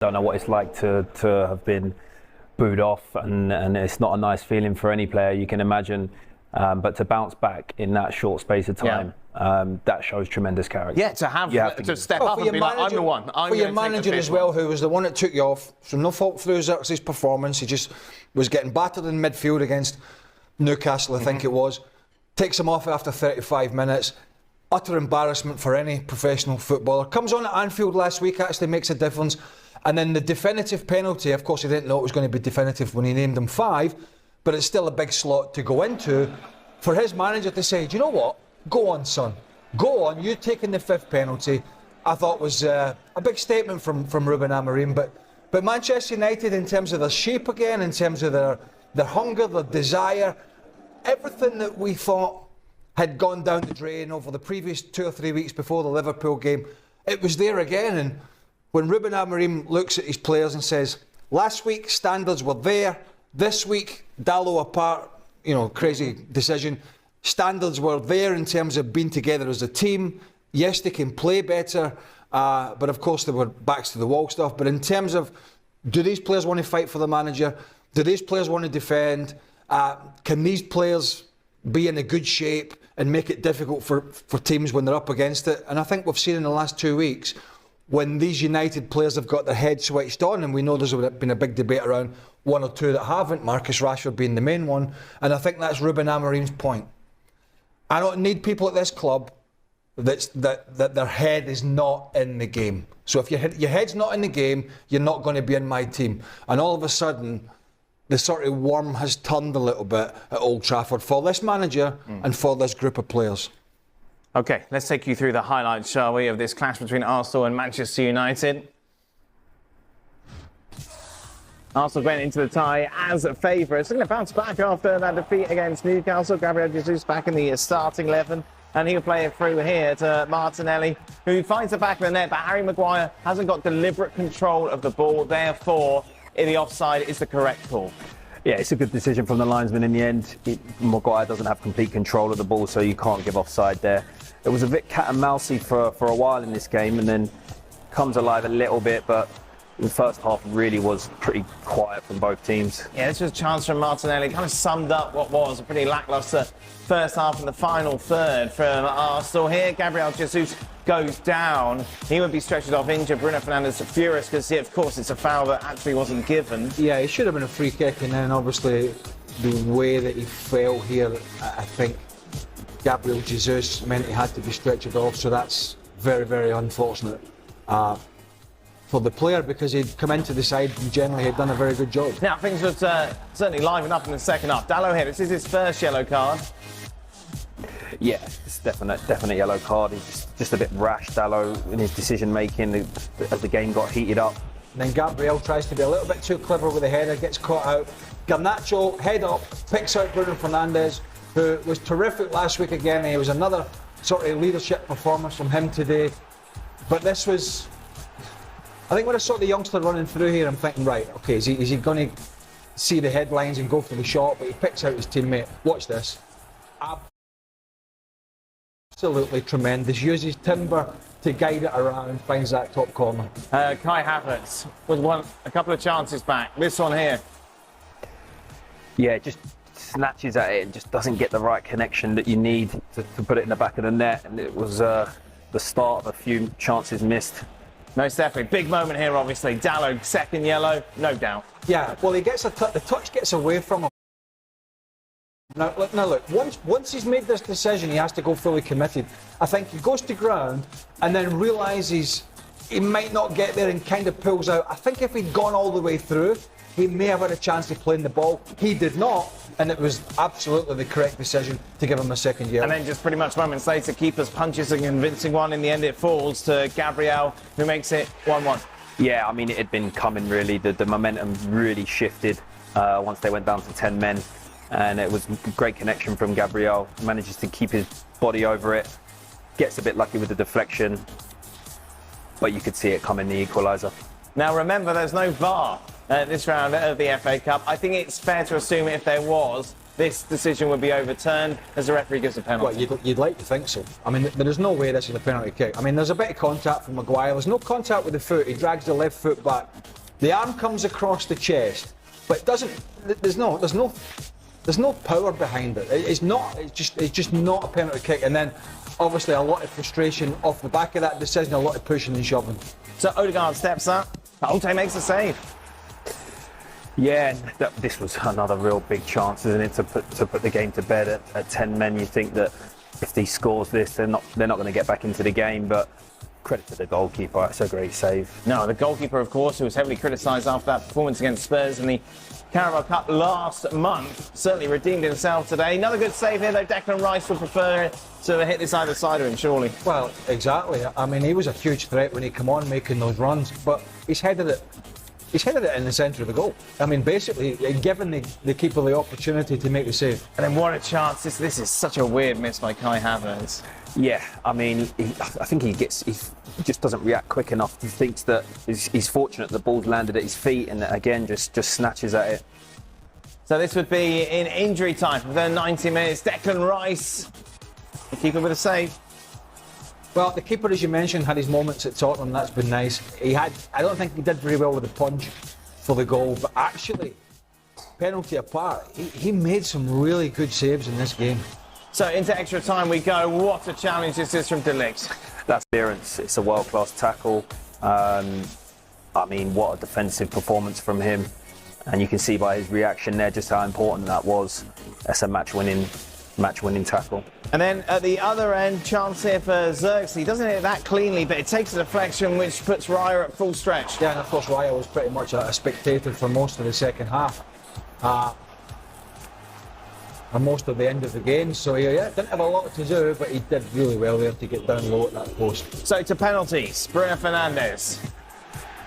Don't know what it's like to have been booed off, and it's not a nice feeling for any player, you can imagine. But to bounce back in that short space of time, that shows tremendous character. Yeah, to step up and be like, I'm the one. For your manager as well, who was the one that took you off, so no fault through Xerxes' performance. He just was getting battered in midfield against Newcastle, I think it was. Takes him off after 35 minutes. Utter embarrassment for any professional footballer. Comes on at Anfield last week, actually makes a difference. And then the definitive penalty, of course he didn't know it was going to be definitive when he named him 5, but it's still a big slot to go into. For his manager to say, do you know what? Go on, son. Go on, you're taking the 5th penalty. I thought was a big statement from Ruben Amorim. But Manchester United, in terms of their shape again, in terms of their hunger, their desire, everything that we thought had gone down the drain over the previous 2 or 3 weeks before the Liverpool game, it was there again. And when Ruben Amorim looks at his players and says, last week standards were there, this week, Dalot apart, crazy decision, standards were there in terms of being together as a team. Yes, they can play better, but of course they were backs to the wall stuff. But in terms of, do these players want to fight for the manager? Do these players want to defend? Can these players be in a good shape and make it difficult for teams when they're up against it? And I think we've seen in the last 2 weeks, when these United players have got their heads switched on, and we know there's been a big debate around 1 or 2 that haven't, Marcus Rashford being the main one, and I think that's Ruben Amorim's point. I don't need people at this club that their head is not in the game. So if your head's not in the game, you're not going to be in my team. And all of a sudden, the sort of worm has turned a little bit at Old Trafford for this manager and for this group of players. OK, let's take you through the highlights, shall we, of this clash between Arsenal and Manchester United. Arsenal went into the tie as favourites. They're going to bounce back after that defeat against Newcastle. Gabriel Jesus back in the starting 11. And he'll play it through here to Martinelli, who finds the back of the net. But Harry Maguire hasn't got deliberate control of the ball. Therefore, the offside is the correct call. Yeah, it's a good decision from the linesman in the end. Maguire doesn't have complete control of the ball, so you can't give offside there. It was a bit cat and mousey for a while in this game, and then comes alive a little bit, but the first half really was pretty quiet from both teams. Yeah, this was a chance from Martinelli. Kind of summed up what was a pretty lacklustre first half and the final third from Arsenal. Here, Gabriel Jesus goes down. He would be stretched off injured. Bruno Fernandes furious because, of course, it's a foul that actually wasn't given. Yeah, it should have been a free kick, and then obviously the way that he fell here, I think Gabriel Jesus meant he had to be stretched off, so that's very, very unfortunate for the player, because he'd come into the side and generally had done a very good job. Now, things would certainly liven up in the second half. Dalot here, this is his first yellow card. Yeah, it's definite yellow card. He's just a bit rash, Dalot, in his decision making as the game got heated up. And then Gabriel tries to be a little bit too clever with the header, gets caught out. Garnacho, head up, picks out Bruno Fernandes, who was terrific last week again. He was another sort of leadership performance from him today. But this was, I think when I saw the youngster running through here, I'm thinking, right, okay, is he going to see the headlines and go for the shot? But he picks out his teammate. Watch this. Absolutely tremendous. Uses timber to guide it around, finds that top corner. Kai Havertz with a couple of chances back. This one here. Yeah, just snatches at it and just doesn't get the right connection that you need to put it in the back of the net. And it was the start of a few chances missed. Most definitely. Big moment here, obviously. Dalot, second yellow, no doubt. Yeah, well, he gets the touch gets away from him. Now look, once he's made this decision, he has to go fully committed. I think he goes to ground and then realises he might not get there and kind of pulls out. I think if he'd gone all the way through, he may have had a chance of playing the ball. He did not, and it was absolutely the correct decision to give him a second yellow. And then just pretty much moments later, keeper's punches a convincing one. In the end, it falls to Gabriel, who makes it 1-1. Yeah, I mean, it had been coming, really. The momentum really shifted once they went down to 10 men. And it was a great connection from Gabriel. Manages to keep his body over it. Gets a bit lucky with the deflection. But you could see it coming, the equaliser. Now, remember, there's no VAR this round of the FA Cup. I think it's fair to assume if there was, this decision would be overturned as the referee gives a penalty. Well, you'd like to think so. I mean, there is no way this is a penalty kick. I mean, there's a bit of contact from Maguire. There's no contact with the foot. He drags the left foot back. The arm comes across the chest, but it doesn't. There's no power behind it. It's just not a penalty kick. And then, obviously, a lot of frustration off the back of that decision. A lot of pushing and shoving. So Odegaard steps up. Holte makes a save. Yeah, this was another real big chance, isn't it, to put the game to bed at 10 men. You think that if he scores this, they're not going to get back into the game. But credit to the goalkeeper, it's a great save. No, the goalkeeper, of course, who was heavily criticised after that performance against Spurs in the Carabao Cup last month, certainly redeemed himself today. Another good save here, though. Declan Rice would prefer to hit this either side of him, surely. Well, exactly. I mean, he was a huge threat when he came on making those runs, but he's headed it in the centre of the goal. I mean, basically, given the keeper the opportunity to make the save. And then what a chance. This is such a weird miss by Kai Havertz. Yeah, I mean, I think he just doesn't react quick enough. He thinks that he's fortunate the ball's landed at his feet and again just snatches at it. So this would be in injury time for the 90 minutes. Declan Rice, the keeper with a save. Well, the keeper, as you mentioned, had his moments at Tottenham. That's been nice. I don't think he did very well with the punch for the goal, but actually, penalty apart, he made some really good saves in this game. So into extra time we go. What a challenge this is from De Ligt. That's clearance. It's a world-class tackle. I mean, what a defensive performance from him. And you can see by his reaction there just how important that was. That's a match-winning tackle. And then at the other end, chance here for Xerxes. He doesn't hit it that cleanly, but it takes a deflection which puts Raya at full stretch. Yeah, and of course Raya was pretty much a spectator for most of the second half. And most of the end of the game, so he didn't have a lot to do, but he did really well there to get down low at that post. So to penalties, Bruno Fernandes.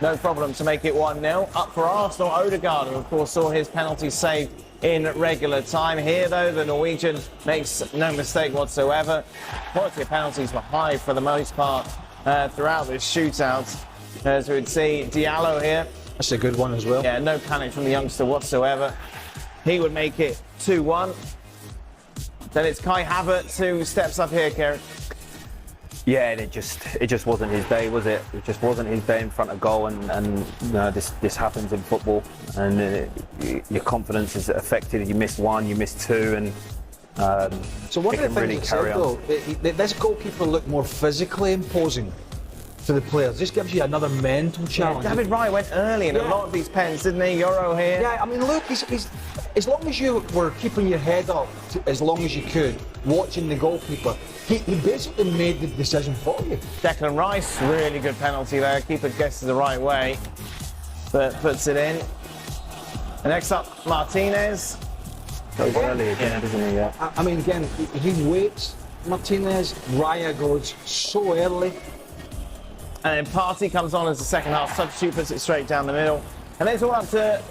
No problem to make it 1-0. Up for Arsenal, Odegaard, who of course saw his penalty saved in regular time. Here though, the Norwegian makes no mistake whatsoever. Quality of penalties were high for the most part throughout this shootout. As we would see, Diallo here. That's a good one as well. Yeah, no panic from the youngster whatsoever. He would make it 2-1. Then it's Kai Havertz who steps up here, Kerry. Yeah, and it just wasn't his day, was it? It just wasn't his day in front of goal, and you know, this happens in football, and your confidence is affected. You miss one, you miss two, and so one of the things really that said, though, this goalkeeper looked more physically imposing to the players. This gives you another mental challenge. David Raya went early in a lot of these pens, didn't he? Euro here. Yeah, I mean, look, he's as long as you were keeping your head up as long as you could, watching the goalkeeper, he basically made the decision for you. Declan Rice, really good penalty there. Keeper guesses the right way, but puts it in. And next up, Martinez. Goes early again, doesn't he? Yeah. I mean, again, he waits. Martinez, Raya goes so early. And then Partey comes on as the second half substitute, puts it straight down the middle. And then it's all up to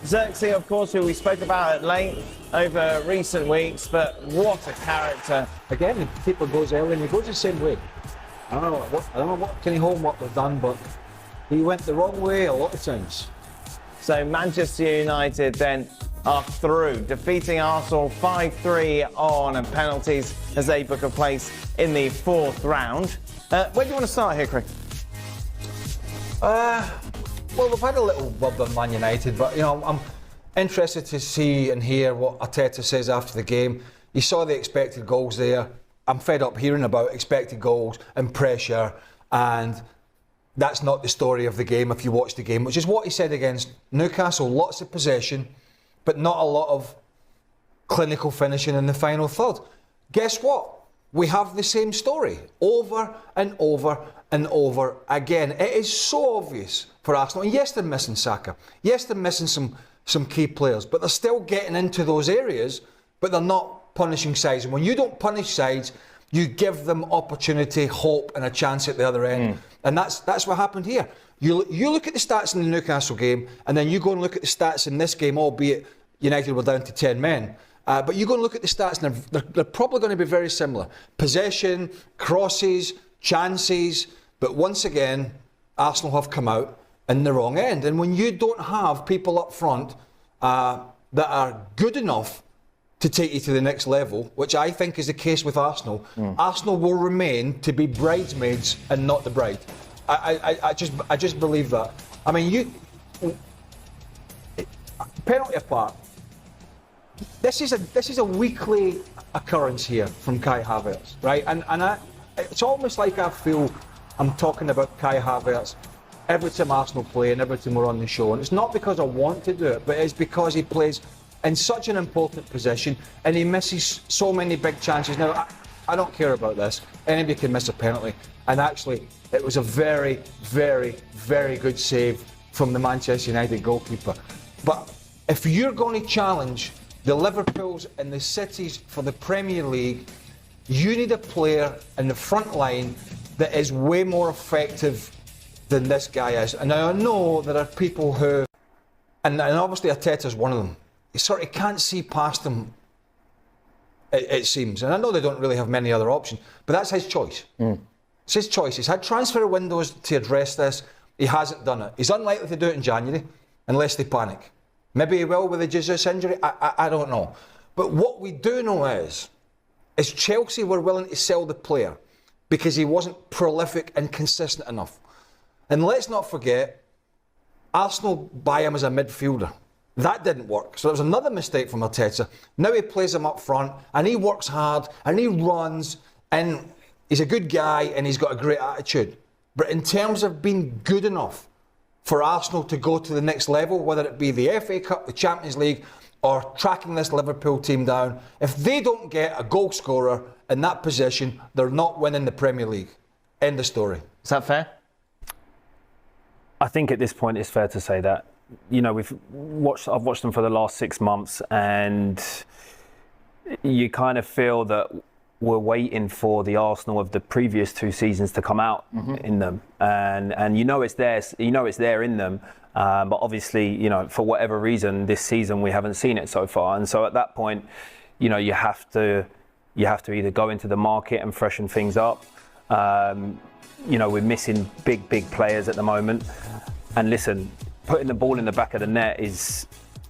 Xerxes, of course, who we spoke about at length over recent weeks, but what a character. Again, the keeper goes early and he goes the same way. I don't know what Kenny homework they've done, but he went the wrong way a lot of times. So Manchester United then are through, defeating Arsenal 5-3 on penalties as they book a place in the fourth round. Where do you want to start here, Craig? Well, we've had a little word on Man United, but you know, I'm interested to see and hear what Arteta says after the game. You saw the expected goals there. I'm fed up hearing about expected goals and pressure, and that's not the story of the game if you watch the game, which is what he said against Newcastle. Lots of possession, but not a lot of clinical finishing in the final third. Guess what? We have the same story over and over and over again. It is so obvious for Arsenal. And yes, they're missing Saka. Yes, they're missing some key players, but they're still getting into those areas, but they're not punishing sides. And when you don't punish sides, you give them opportunity, hope, and a chance at the other end. And that's what happened here. You look at the stats in the Newcastle game, and then you go and look at the stats in this game, albeit United were down to 10 men. But you go and look at the stats, and they're probably going to be very similar. Possession, crosses, chances, but once again, Arsenal have come out in the wrong end. And when you don't have people up front that are good enough to take you to the next level, which I think is the case with Arsenal, Arsenal will remain to be bridesmaids and not the bride. I just believe that. I mean, penalty apart, this is a weekly occurrence here from Kai Havertz, right? And it's almost like I feel I'm talking about Kai Havertz every time Arsenal play and every time we're on the show. And it's not because I want to do it, but it's because he plays in such an important position and he misses so many big chances. Now, I don't care about this. Anybody can miss a penalty. And actually, it was a very, very, very good save from the Manchester United goalkeeper. But if you're going to challenge the Liverpools and the Cities for the Premier League, you need a player in the front line that is way more effective than this guy is. And I know there are people who, and obviously Arteta's one of them, he sort of can't see past them, it seems. And I know they don't really have many other options, but that's his choice. It's his choice. He's had transfer windows to address this. He hasn't done it. He's unlikely to do it in January, unless they panic. Maybe he will with the Jesus injury. I don't know. But what we do know is Chelsea were willing to sell the player because he wasn't prolific and consistent enough. And let's not forget, Arsenal buy him as a midfielder. That didn't work. So it was another mistake from Arteta. Now he plays him up front and he works hard and he runs and he's a good guy and he's got a great attitude. But in terms of being good enough for Arsenal to go to the next level, whether it be the FA Cup, the Champions League, or tracking this Liverpool team down, if they don't get a goal scorer in that position, they're not winning the Premier League. End of story. Is that fair? I think at this point it's fair to say that. You know, I've watched them for the last 6 months, and you kind of feel that we're waiting for the Arsenal of the previous 2 seasons to come out in them, and you know it's there. You know it's there in them, but obviously, you know, for whatever reason, this season we haven't seen it so far. And so at that point, you know, you have to either go into the market and freshen things up. You know, we're missing big players at the moment, and listen, putting the ball in the back of the net is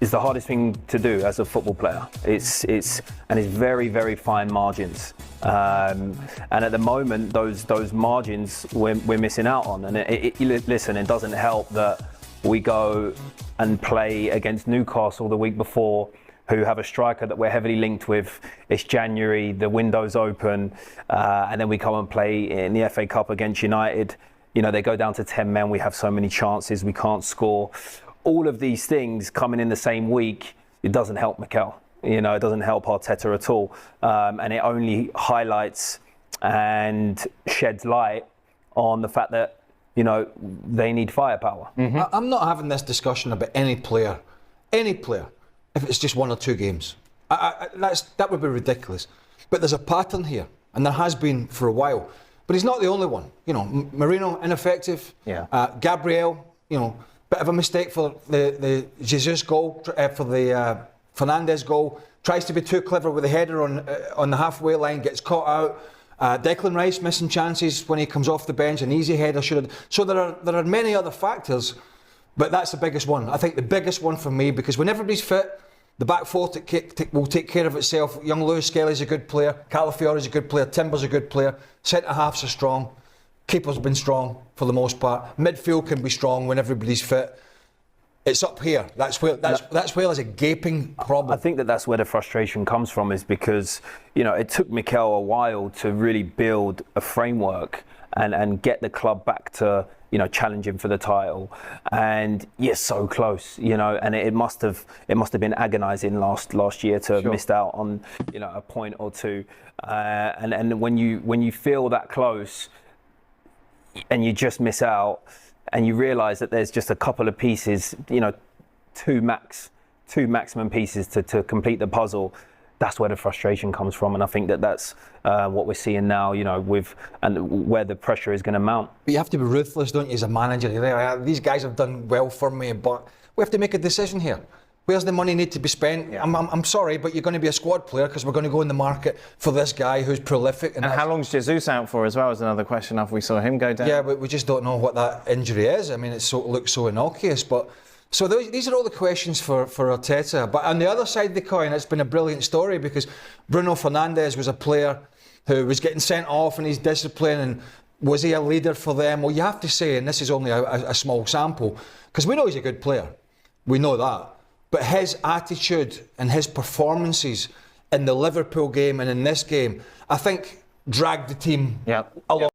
the hardest thing to do as a football player. It's very, very fine margins, and at the moment those margins we're missing out on. And listen, it doesn't help that we go and play against Newcastle the week before, who have a striker that we're heavily linked with. It's January, the window's open, and then we come and play in the FA Cup against United. You know, they go down to 10 men, we have so many chances, we can't score. All of these things coming in the same week, it doesn't help Mikel. You know, it doesn't help Arteta at all. And it only highlights and sheds light on the fact that, you know, they need firepower. I'm not having this discussion about any player, if it's just 1 or 2 games. That would be ridiculous. But there's a pattern here, and there has been for a while. But he's not the only one. You know, Marino, ineffective. Yeah. Gabriel, you know, bit of a mistake for the Jesus goal, for the Fernandes goal. Tries to be too clever with the header on the halfway line, gets caught out. Declan Rice missing chances when he comes off the bench, an easy header should have. So there are many other factors, but that's the biggest one. I think the biggest one for me, because when everybody's fit, the back four will take care of itself. Young Lewis Skelly's a good player, Calafiore's a good player, Timber's a good player, centre halves are strong, keeper's been strong for the most part. Midfield can be strong when everybody's fit. It's up here. That's where there's a gaping problem. I think that's where the frustration comes from, is because, you know, it took Mikel a while to really build a framework and get the club back to, you know, challenging for the title. And you're so close, you know, and it must have been agonising last year to have missed out on, you know, a point or two. And when you feel that close and you just miss out, and you realise that there's just a couple of pieces, you know, two maximum pieces to complete the puzzle, that's where the frustration comes from. And I think that's what we're seeing now, you know, where the pressure is going to mount. But you have to be ruthless, don't you, as a manager? These guys have done well for me, but we have to make a decision here. Where's the money need to be spent? Yeah. I'm sorry, but you're going to be a squad player because we're going to go in the market for this guy who's prolific. And how long's Jesus out for as well is another question after we saw him go down. Yeah, but we just don't know what that injury is. I mean, it looks so innocuous, but So these are all the questions for Arteta. But on the other side of the coin, it's been a brilliant story because Bruno Fernandes was a player who was getting sent off in his discipline, and was he a leader for them? Well, you have to say, and this is only a small sample, because we know he's a good player. We know that. But his attitude and his performances in the Liverpool game and in this game, I think dragged the team along.